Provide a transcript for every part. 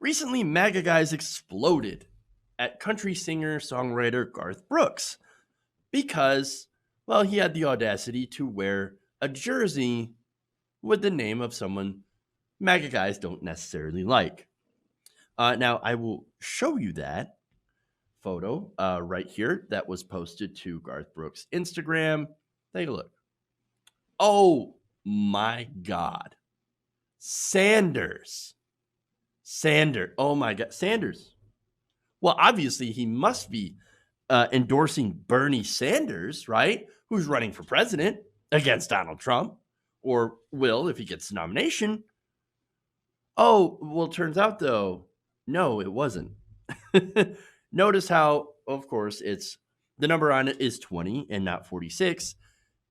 Recently, MAGA guys exploded at country singer-songwriter Garth Brooks because, well, he had the audacity to wear a jersey with the name of someone MAGA guys don't necessarily like. Now, I will show you that photo right here that was posted to Garth Brooks' Instagram. Take a look. Oh my God. Sanders. Oh my God. Sanders. Well, obviously, he must be endorsing Bernie Sanders, right? Who's running for president against Donald Trump, or will if he gets the nomination. Oh, well, turns out, though, no, it wasn't. Notice how, of course, it's the number on it is 20 and not 46.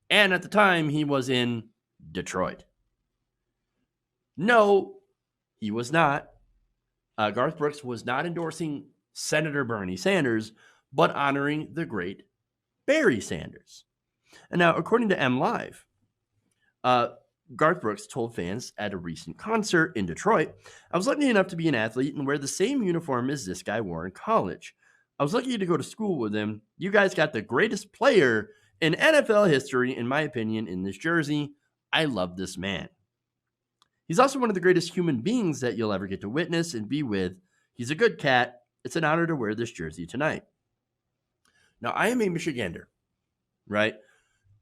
And at the time, he was in Detroit. No, he was not. Garth Brooks was not endorsing Senator Bernie Sanders, but honoring the great Barry Sanders. And now, according to MLive, Garth Brooks told fans at a recent concert in Detroit, "I was lucky enough to be an athlete and wear the same uniform as this guy wore in college. I was lucky to go to school with him. You guys got the greatest player in NFL history, in my opinion, in this jersey. I love this man. He's also one of the greatest human beings that you'll ever get to witness and be with. He's a good cat. It's an honor to wear this jersey tonight." Now, I am a Michigander, right?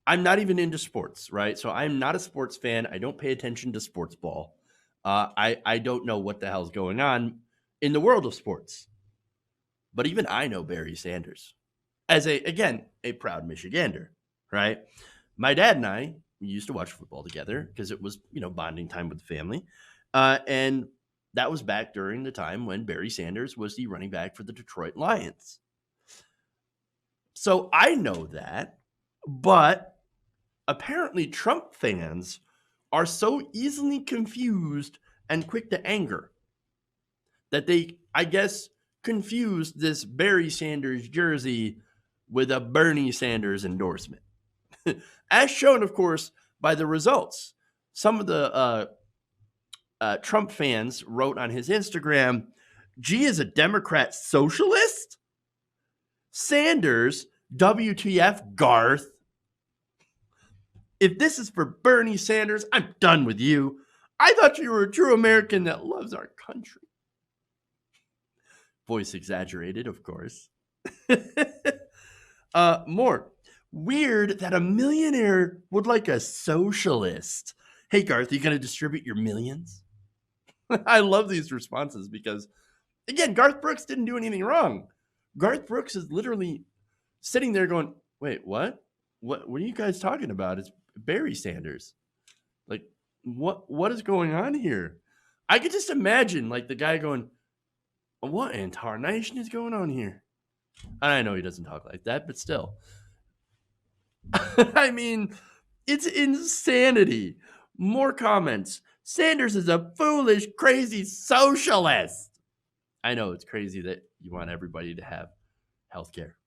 I'm not even into sports, right? So I'm not a sports fan. I don't pay attention to sports ball. I don't know what the hell's going on in the world of sports. But even I know Barry Sanders as a proud Michigander, right? My dad and I used to watch football together because it was, bonding time with the family. And that was back during the time when Barry Sanders was the running back for the Detroit Lions. So I know that, but apparently Trump fans are so easily confused and quick to anger that they, I guess, confused this Barry Sanders jersey with a Bernie Sanders endorsement. As shown, of course, by the results. Some of the Trump fans wrote on his Instagram, "G is a Democrat socialist? Sanders, WTF, Garth. If this is for Bernie Sanders, I'm done with you. I thought you were a true American that loves our country." Voice exaggerated, of course. More. "Weird that a millionaire would like a socialist. Hey, Garth, are you going to distribute your millions?" I love these responses because, again, Garth Brooks didn't do anything wrong. Garth Brooks is literally sitting there going, "Wait, what? What are you guys talking about? It's Barry Sanders. Like, what is going on here?" I could just imagine, like, the guy going, "What in tarnation is going on here?" And I know he doesn't talk like that, but still. I mean, it's insanity. More comments. "Sanders is a foolish, crazy socialist." I know it's crazy that you want everybody to have health care.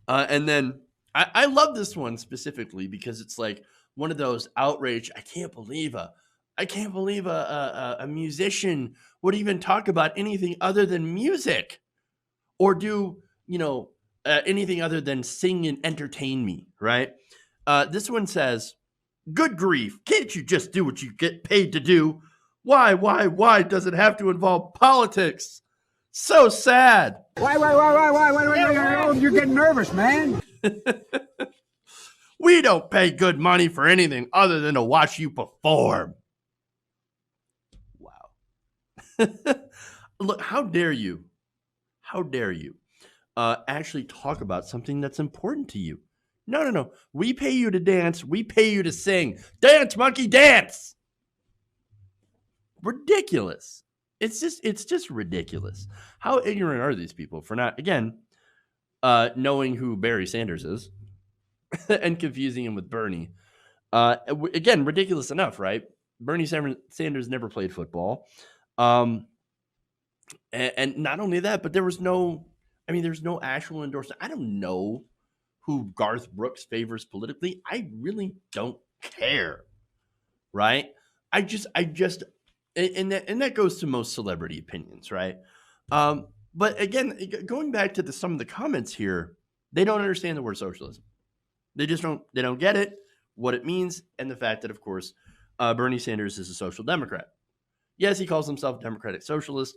And then I love this one specifically because it's like one of those outrage. I can't believe a musician would even talk about anything other than music or do, anything other than sing and entertain me, right? This one says, "Good grief, can't you just do what you get paid to do? Why does it have to involve politics? So sad." Why? You're getting nervous, man. "We don't pay good money for anything other than to watch you perform." Wow. Look, how dare you? Actually talk about something that's important to you. No. We pay you to dance. We pay you to sing. Dance, monkey, dance. Ridiculous. It's just ridiculous. How ignorant are these people for not, again, knowing who Barry Sanders is and confusing him with Bernie? Again, ridiculous enough, right? Bernie Sanders never played football. And not only that, but there's no actual endorsement. I don't know who Garth Brooks favors politically. I really don't care, right? I just And that goes to most celebrity opinions, right? But again, going back to some of the comments here, they don't understand the word socialism. They just don't. They don't get it, what it means, and the fact that, of course, Bernie Sanders is a social democrat. Yes, he calls himself democratic socialist.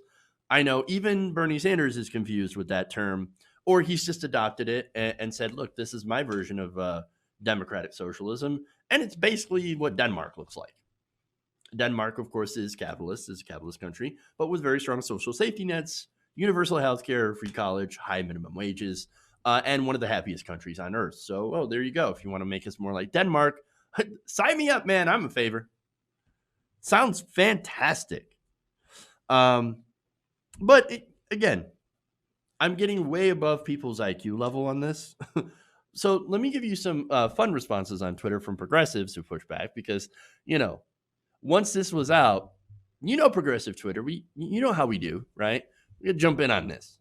I know even Bernie Sanders is confused with that term, or he's just adopted it and said, "Look, this is my version of democratic socialism," and it's basically what Denmark looks like. Denmark, of course, is a capitalist country, but with very strong social safety nets, universal health care, free college, high minimum wages, and one of the happiest countries on earth. So, there you go. If you want to make us more like Denmark, sign me up, man. I'm a favor. Sounds fantastic. But again, I'm getting way above people's IQ level on this. So let me give you some fun responses on Twitter from progressives who push back because, once this was out, progressive Twitter, you know how we do, right? We gotta jump in on this.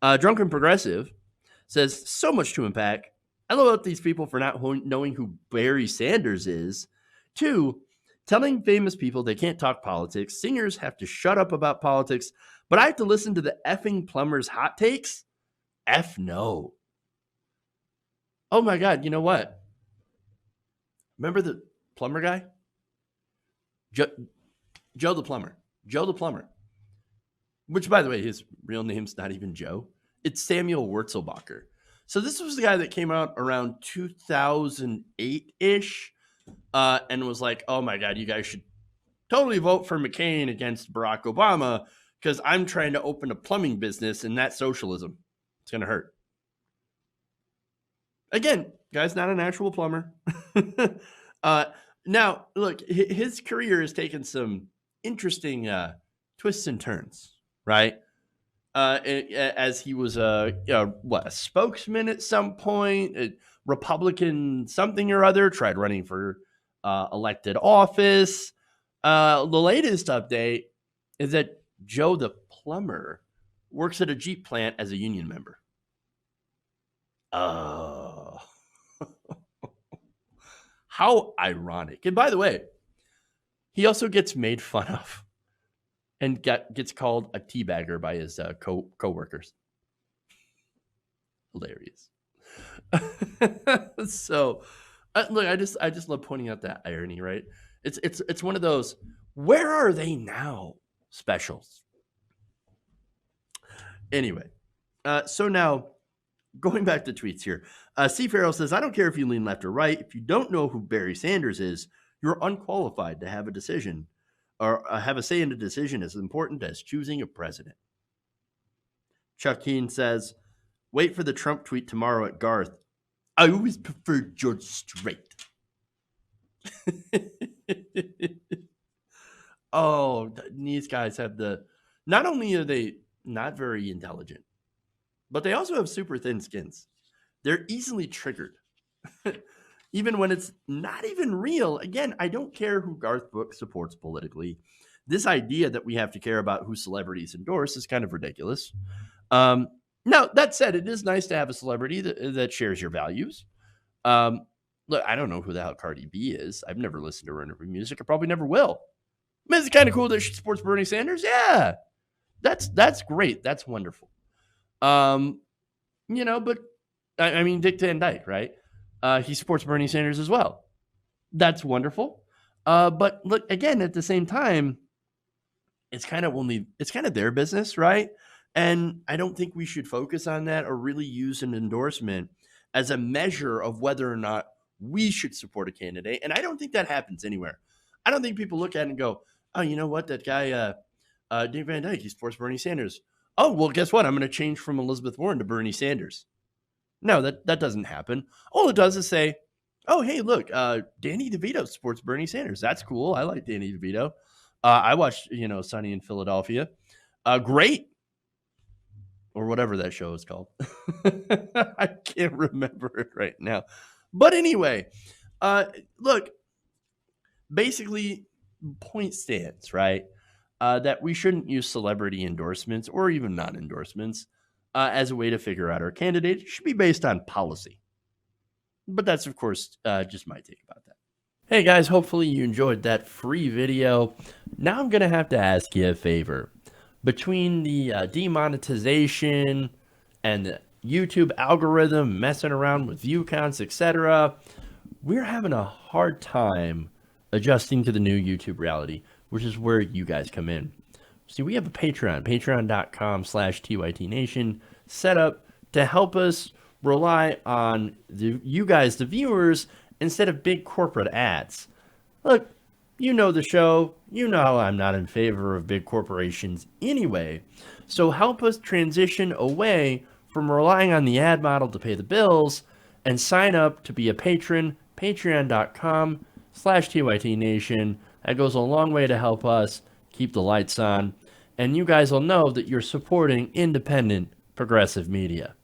Drunken Progressive says, so much to unpack. I love about these people for not knowing who Barry Sanders is. 2, telling famous people they can't talk politics. Singers have to shut up about politics, but I have to listen to the effing plumber's hot takes? F no. Oh my God, you know what? Remember the plumber guy? Joe the plumber. Joe the plumber. Which, by the way, his real name's not even Joe. It's Samuel Wurzelbacher. So this was the guy that came out around 2008-ish and was like, oh my God, you guys should totally vote for McCain against Barack Obama because I'm trying to open a plumbing business and that's socialism. It's going to hurt. Again, guy's not an actual plumber. Now, look, his career has taken some interesting twists and turns, right? As he was a spokesman at some point, a Republican something or other, tried running for elected office. The latest update is that Joe the plumber works at a Jeep plant as a union member. Oh. How ironic. And by the way, he also gets made fun of and gets called a teabagger by his co-workers. Hilarious. So, look, I just love pointing out that irony, right? It's one of those, where are they now specials? Anyway, so now, going back to tweets here, C. Farrell says, I don't care if you lean left or right. If you don't know who Barry Sanders is, you're unqualified to have a decision or have a say in a decision as important as choosing a president. Chuck Keane says, wait for the Trump tweet tomorrow at Garth. I always preferred George Strait. Oh, these guys have not only are they not very intelligent, but they also have super thin skins. They're easily triggered. Even when it's not even real. Again, I don't care who Garth Brooks supports politically. This idea that we have to care about who celebrities endorse is kind of ridiculous. Now, that said, it is nice to have a celebrity that shares your values. Look, I don't know who the hell Cardi B is. I've never listened to her music. I probably never will. I mean, it's kind of cool that she supports Bernie Sanders. Yeah, that's great. That's wonderful. But I mean, Dick Van Dyke, right? He supports Bernie Sanders as well. That's wonderful. But look, again, at the same time, it's kind of their business, right? And I don't think we should focus on that or really use an endorsement as a measure of whether or not we should support a candidate. And I don't think that happens anywhere. I don't think people look at it and go, oh, you know what? That guy, Dick Van Dyke, he supports Bernie Sanders. Oh, well, guess what? I'm going to change from Elizabeth Warren to Bernie Sanders. No, that doesn't happen. All it does is say, oh, hey, look, Danny DeVito supports Bernie Sanders. That's cool. I like Danny DeVito. I watched, Sunny in Philadelphia. Great. Or whatever that show is called. I can't remember it right now. But anyway, look, basically, point stands, right? That we shouldn't use celebrity endorsements or even non-endorsements as a way to figure out our candidate. It should be based on policy. But that's, of course, just my take about that. Hey guys, hopefully you enjoyed that free video. Now I'm going to have to ask you a favor. Between the demonetization and the YouTube algorithm messing around with view counts, etc., we're having a hard time adjusting to the new YouTube reality, which is where you guys come in. See, we have a Patreon, patreon.com/TYTNation, set up to help us rely on you guys, the viewers, instead of big corporate ads. Look, you know the show. You know I'm not in favor of big corporations anyway. So help us transition away from relying on the ad model to pay the bills and sign up to be a patron, patreon.com/TYTNation. That goes a long way to help us keep the lights on. And you guys will know that you're supporting independent progressive media.